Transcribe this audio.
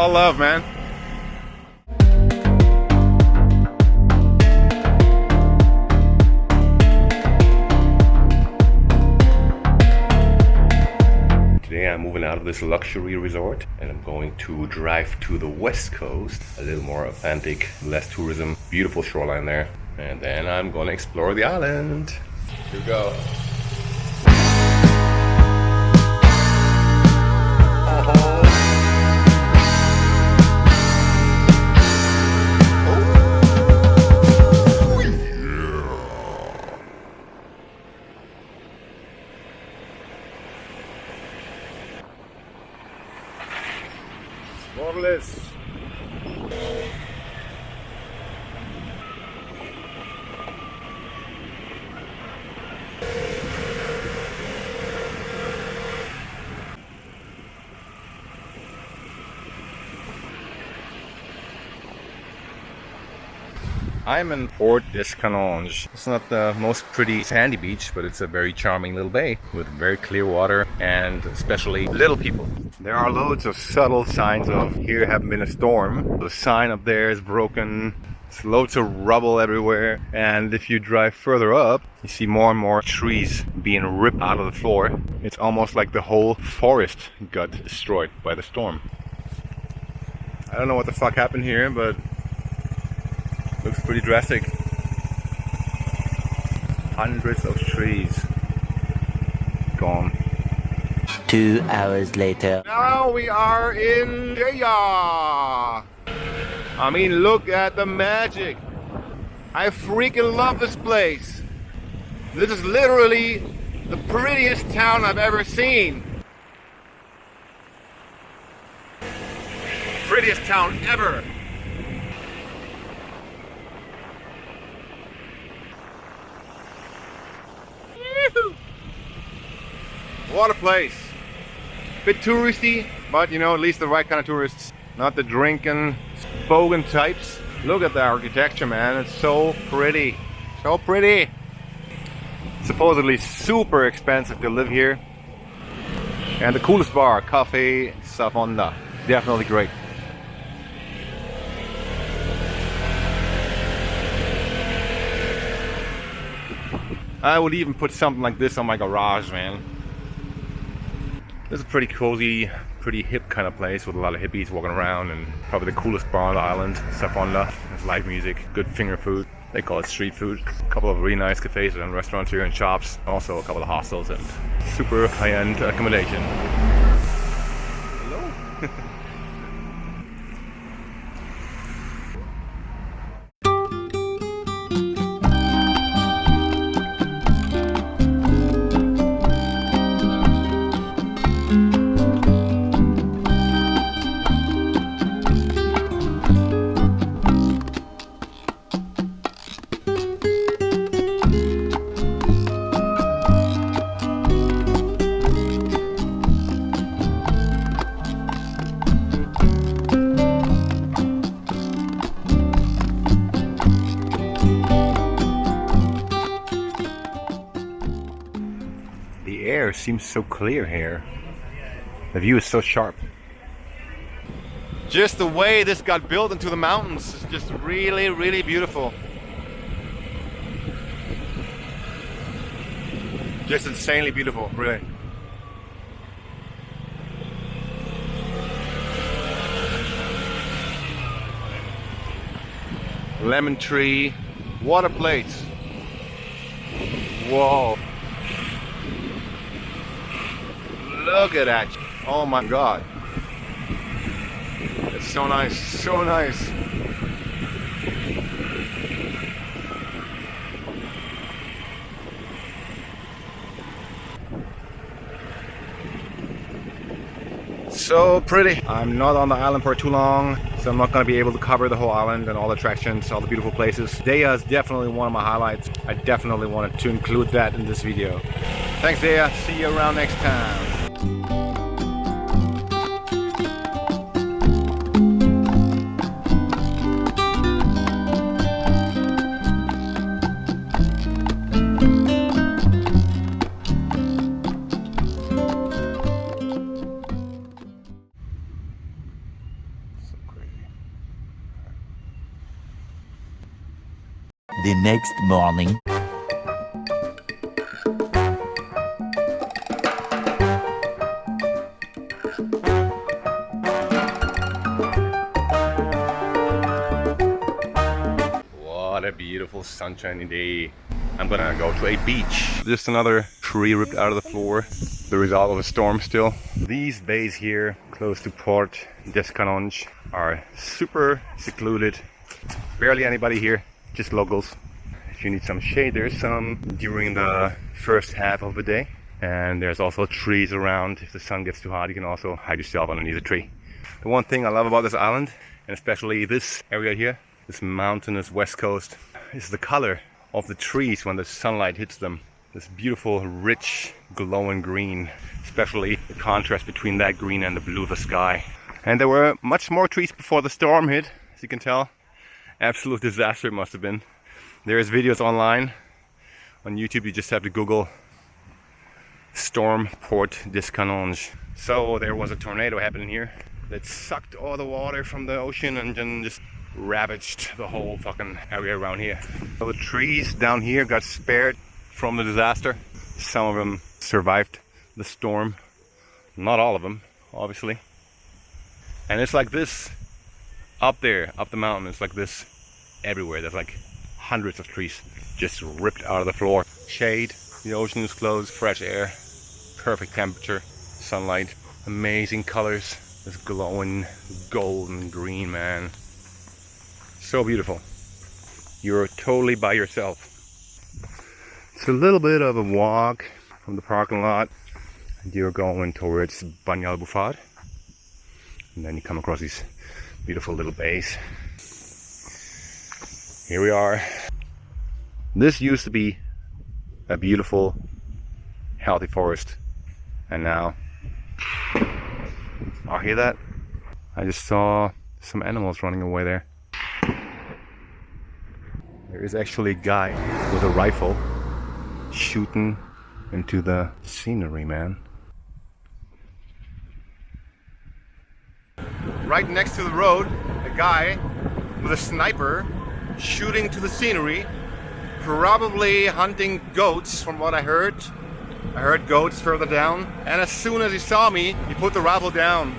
All love, man. Today I'm moving out of this luxury resort and I'm going to drive to the west coast, a little more authentic, less tourism, beautiful shoreline there, and then I'm going to explore the island. Here we go. Borderless. I'm in Port des Canonge. It's not the most pretty sandy beach, but it's a very charming little bay with very clear water and especially little people. There are loads of subtle signs of here haven't been a storm. The sign up there is broken. There's loads of rubble everywhere. And if you drive further up, you see more and more trees being ripped out of the floor. It's almost like the whole forest got destroyed by the storm. I don't know what the fuck happened here, but looks pretty drastic. Hundreds of trees gone. 2 hours later. Now we are in Deià. I mean, look at the magic. I freaking love this place. This is literally the prettiest town I've ever seen. Prettiest town ever. What a place. Bit touristy, but you know, at least the right kind of tourists. Not the drinking, bogan types. Look at the architecture, man. It's so pretty. So pretty. Supposedly super expensive to live here. And the coolest bar, Cafe Safonda. Definitely great. I would even put something like this on my garage, man. This is a pretty cozy, pretty hip kind of place with a lot of hippies walking around, and probably the coolest bar on the island, Safonda. There's live music, good finger food. They call it street food. A couple of really nice cafes and restaurants here and shops. Also a couple of hostels and super high-end accommodation. Hello? The air seems so clear here. The view is so sharp. Just the way this got built into the mountains is just really, really beautiful. Just insanely beautiful, really. Lemon tree. What a place. Whoa. Look at that. Oh my god. It's so nice. So nice. So pretty. I'm not on the island for too long, so I'm not going to be able to cover the whole island and all the attractions, all the beautiful places. Deià is definitely one of my highlights. I definitely wanted to include that in this video. Thanks, Deià. See you around next time. next morning. What a beautiful sunshiny day. I'm gonna go to a beach. Just another tree ripped out of the floor. The result of a storm still. These bays here, close to Port Canonge, are super secluded. Barely anybody here, just locals. If you need some shade, there's some during the first half of the day. And there's also trees around. If the sun gets too hot, you can also hide yourself underneath a tree. The one thing I love about this island, and especially this area here, this mountainous west coast, is the color of the trees when the sunlight hits them. This beautiful, rich, glowing green, especially the contrast between that green and the blue of the sky. And there were much more trees before the storm hit, as you can tell. Absolute disaster it must have been. There's videos online. On YouTube, you just have to Google Storm Port Canonge. So there was a tornado happening here that sucked all the water from the ocean and then just ravaged the whole fucking area around here. So the trees down here got spared from the disaster. Some of them survived the storm. Not all of them, obviously. And it's like this up there, up the mountain. It's like this everywhere. There's like hundreds of trees just ripped out of the floor. Shade, the ocean is closed, fresh air, perfect temperature, sunlight, amazing colors. This glowing golden green, man. So beautiful. You're totally by yourself. It's a little bit of a walk from the parking lot, and you're going towards Banyalbufar, and then you come across these beautiful little bays. Here we are. This used to be a beautiful, healthy forest, and now, oh, hear that? I just saw some animals running away there. There is actually a guy with a rifle shooting into the scenery, man. Right next to the road, a guy with a sniper shooting to the scenery, probably hunting goats from what I heard. I heard goats further down, and as soon as he saw me, he put the rifle down.